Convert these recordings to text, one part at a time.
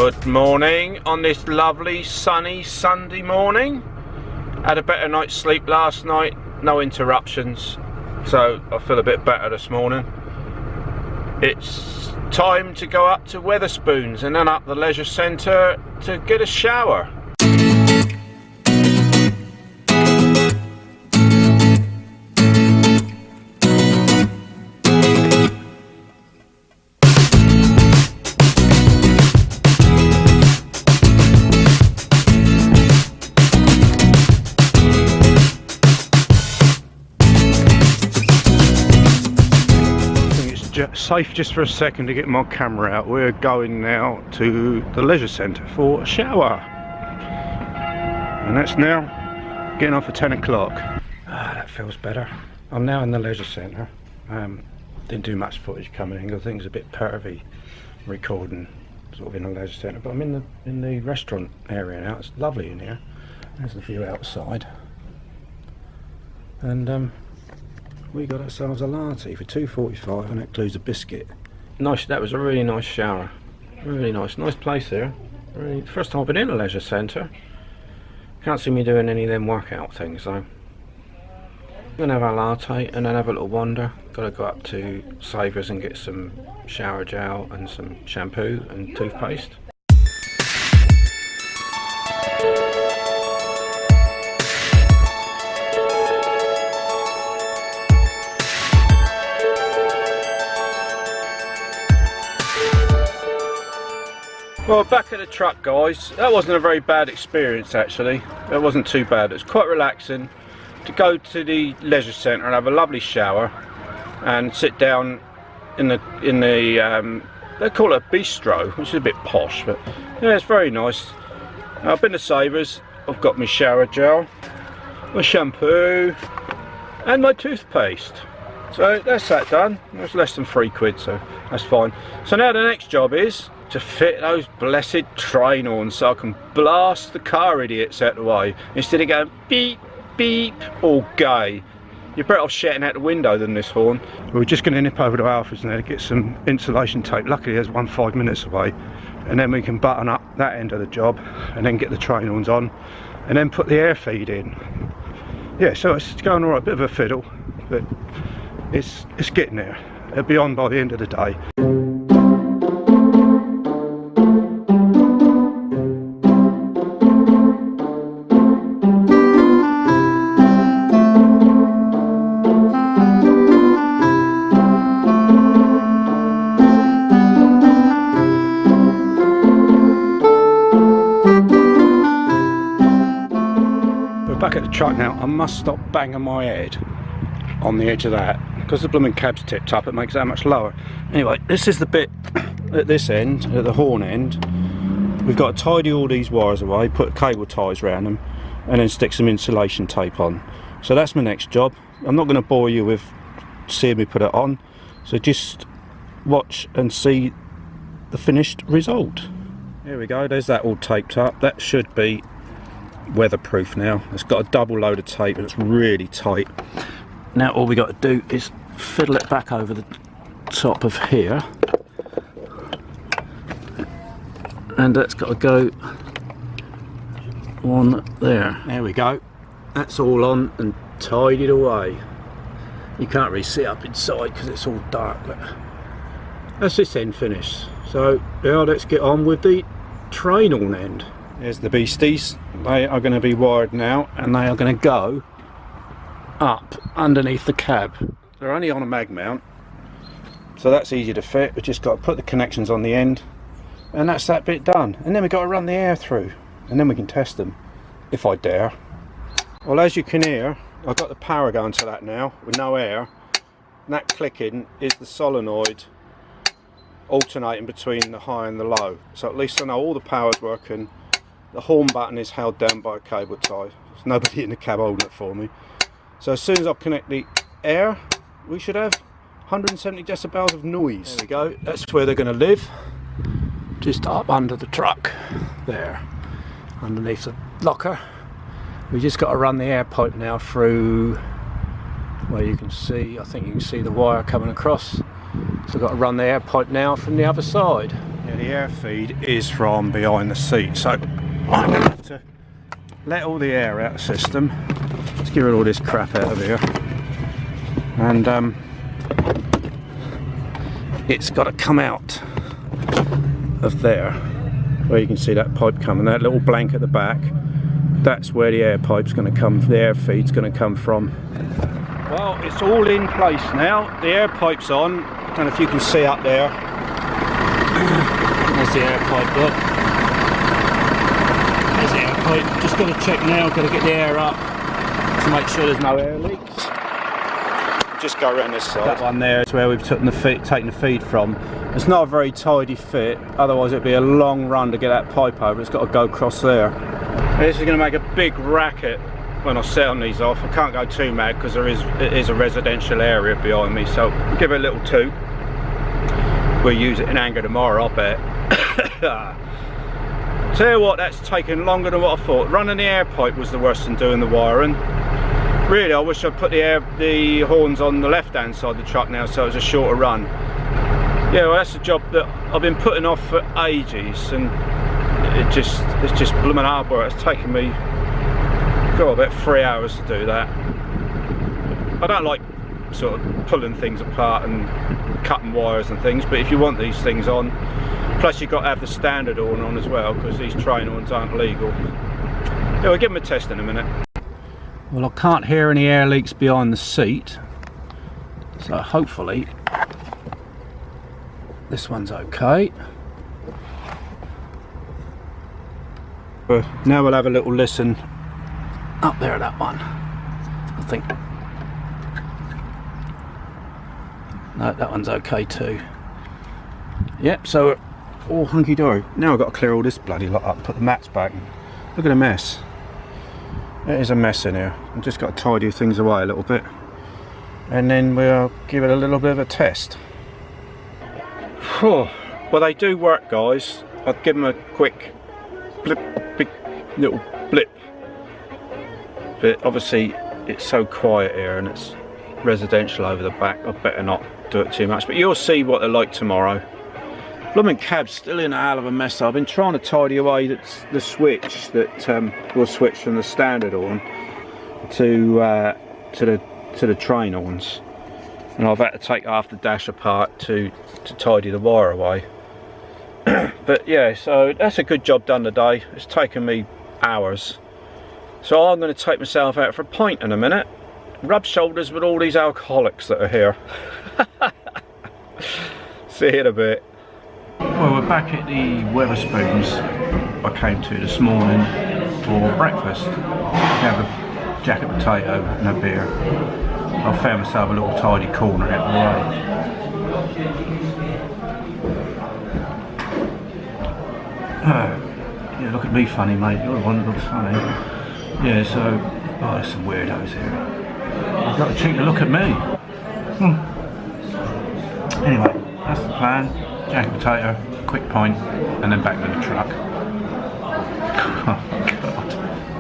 Good morning on this lovely sunny Sunday morning. Had a better night's sleep last night, no interruptions, so I feel a bit better this morning. It's time to go up to Wetherspoons and then up the leisure centre to get a shower. Safe just for a second to get my camera out. We're going now to the leisure centre for a shower, and that's now getting off at 10 o'clock. That feels better. I'm now in the leisure centre. Didn't do much footage coming in because I think it's a bit pervy recording sort of in the leisure centre, but I'm in the restaurant area now. It's lovely in here. There's the view outside, and we got ourselves a latte for $2.45, and that includes a biscuit. Nice. That was a really nice shower. Really nice place there. Really, first time I've been in a leisure centre. Can't see me doing any of them workout things though. Gonna have a latte and then have a little wander. Gotta go up to Savers and get some shower gel and some shampoo and toothpaste. Well, back at the truck, guys. That wasn't a very bad experience actually. That wasn't too bad. It was quite relaxing to go to the leisure centre and have a lovely shower and sit down in the they call it a bistro, which is a bit posh, but yeah, it's very nice. I've been to Savers. I've got my shower gel, my shampoo and my toothpaste. So that's that done. It's less than £3, so that's fine. So now the next job is to fit those blessed train horns so I can blast the car idiots out the way instead of going beep beep all gay. You're better off shouting out the window than this horn. We're just going to nip over to Alfred's now to get some insulation tape. Luckily there's one 5 minutes away, and then we can button up that end of the job and then get the train horns on and then put the air feed in. Yeah, so it's going alright. Bit of a fiddle, but it's getting there. It'll be on by the end of the day. Back at the truck now. I must stop banging my head on the edge of that because the blooming cab's tipped up. It makes that much lower. Anyway, this is the bit at this end, at the horn end. We've got to tidy all these wires away, put cable ties around them, and then stick some insulation tape on. So that's my next job. I'm not going to bore you with seeing me put it on, so just watch and see the finished result. There we go. There's that all taped up. That should be weatherproof now. It's got a double load of tape and it's really tight. Now all we got to do is fiddle it back over the top of here, and that's got to go on there. There we go. That's all on and tidied away. You can't really see up inside because it's all dark, but that's this end finished. So now let's get on with the train horn end. There's the beasties. They are going to be wired now, and they are going to go up underneath the cab. They're only on a mag mount, so that's easy to fit. We've just got to put the connections on the end, and that's that bit done. And then we've got to run the air through, and then we can test them, if I dare. Well, as you can hear, I've got the power going to that now with no air. And that clicking is the solenoid alternating between the high and the low. So at least I know all the power's working. The horn button is held down by a cable tie. There's nobody in the cab holding it for me. So as soon as I connect the air, we should have 170 decibels of noise. There we go. That's where they're going to live. Just up under the truck. There. Underneath the locker. We just got to run the air pipe now through where you can see, I think you can see the wire coming across. So I've got to run the air pipe now from the other side. Yeah, the air feed is from behind the seat, so I'm going to have to let all the air out of the system. Let's get rid of all this crap out of here. And it's got to come out of there, where you can see that pipe coming, that little blank at the back. That's where the air pipe's going to come, the air feed's going to come from. Well, it's all in place now. The air pipe's on. I don't know if you can see up there. There's the air pipe, look. There's the air pipe. Just got to check now, got to get the air up to make sure there's no air leaks. Just go around this side. That one there is where we've taken the feed from. It's not a very tidy fit, otherwise it'd be a long run to get that pipe over. It's got to go across there. This is going to make a big racket when I sound these off. I can't go too mad because it is a residential area behind me, so we'll give it a little toot. We'll use it in anger tomorrow, I bet. Tell you what, that's taken longer than what I thought. Running the air pipe was the worst than doing the wiring. Really, I wish I'd put the horns on the left hand side of the truck now, so it was a shorter run. Yeah, well, that's a job that I've been putting off for ages, and it's just blooming hard work. It's taken me about 3 hours to do that. I don't like sort of pulling things apart and cutting wires and things, but if you want these things on, plus you've got to have the standard horn on as well, because these train horns aren't legal. Yeah, we'll give them a test in a minute. Well, I can't hear any air leaks behind the seat, so hopefully this one's okay. Now we'll have a little listen up there at that one. I think no, that one's okay too. Yep, so all hunky-dory. Now I've got to clear all this bloody lot up, put the mats back. Look at the mess. It is a mess in here. I've just got to tidy things away a little bit, and then we'll give it a little bit of a test. Oh, well, they do work, guys. I'd give them a quick blip, big little blip. But obviously it's so quiet here and it's residential over the back, I better not do it too much. But you'll see what they're like tomorrow. Blooming cab's still in a hell of a mess. I've been trying to tidy away the switch that will switch from the standard horn to the train horns, and I've had to take half the dash apart to tidy the wire away. But yeah, so that's a good job done today. It's taken me hours, so I'm going to take myself out for a pint in a minute, rub shoulders with all these alcoholics that are here. See you in a bit. Well, we're back at the Wetherspoons I came to this morning for breakfast. We have a jacket potato and a beer. I found myself a little tidy corner out the way. Yeah, look at me funny, mate. You're the one that looks funny. Yeah, so, oh, there's some weirdos here. You've got to cheek to look at me. Anyway, that's the plan. Jacket potato, quick pint, and then back to the truck. Oh God.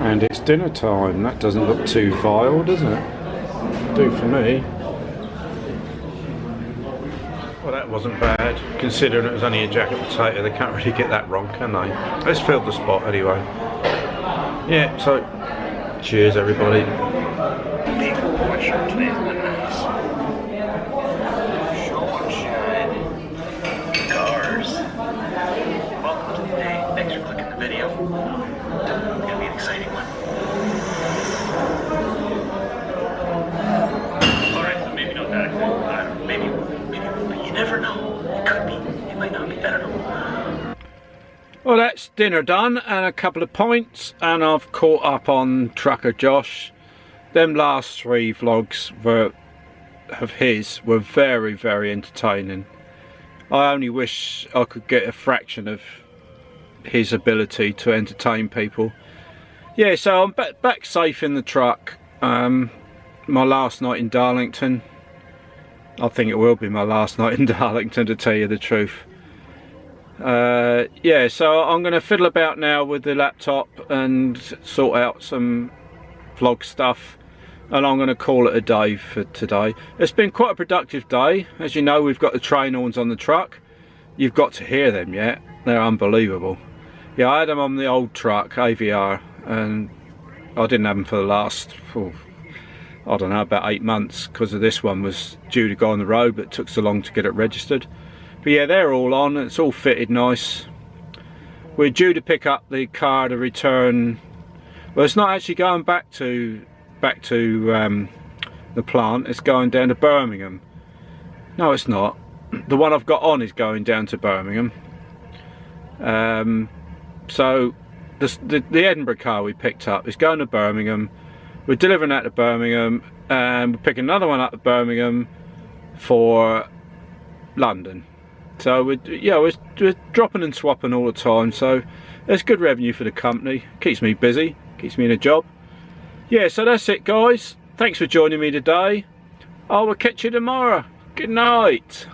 And it's dinner time. That doesn't look too vile, does it? Do for me. Well, that wasn't bad, considering it was only a jacket potato. They can't really get that wrong, can they? Let's fill the spot anyway. Yeah, so cheers everybody. Well, that's dinner done and a couple of pints, and I've caught up on Trucker Josh. Them last 3 vlogs of his were very, very entertaining. I only wish I could get a fraction of his ability to entertain people. Yeah, so I'm back safe in the truck. My last night in Darlington. I think it will be my last night in Darlington, to tell you the truth. Yeah, so I'm going to fiddle about now with the laptop and sort out some vlog stuff, and I'm going to call it a day for today. It's been quite a productive day. As you know, we've got the train horns on the truck. you've got to hear them yet. They're unbelievable. Yeah, I had them on the old truck, AVR, and I didn't have them for the last, I don't know, about 8 months, because of this one was due to go on the road, but it took so long to get it registered. But yeah, they're all on, it's all fitted nice. We're due to pick up the car to return. Well, it's not actually going back to the plant, it's going down to Birmingham. No, it's not. The one I've got on is going down to Birmingham. So the Edinburgh car we picked up is going to Birmingham. We're delivering that to Birmingham, and we're picking another one up at Birmingham for London. So we're dropping and swapping all the time, so there's good revenue for the company. Keeps me busy, keeps me in a job. Yeah, so that's it guys. Thanks for joining me today. I will catch you tomorrow. Good night.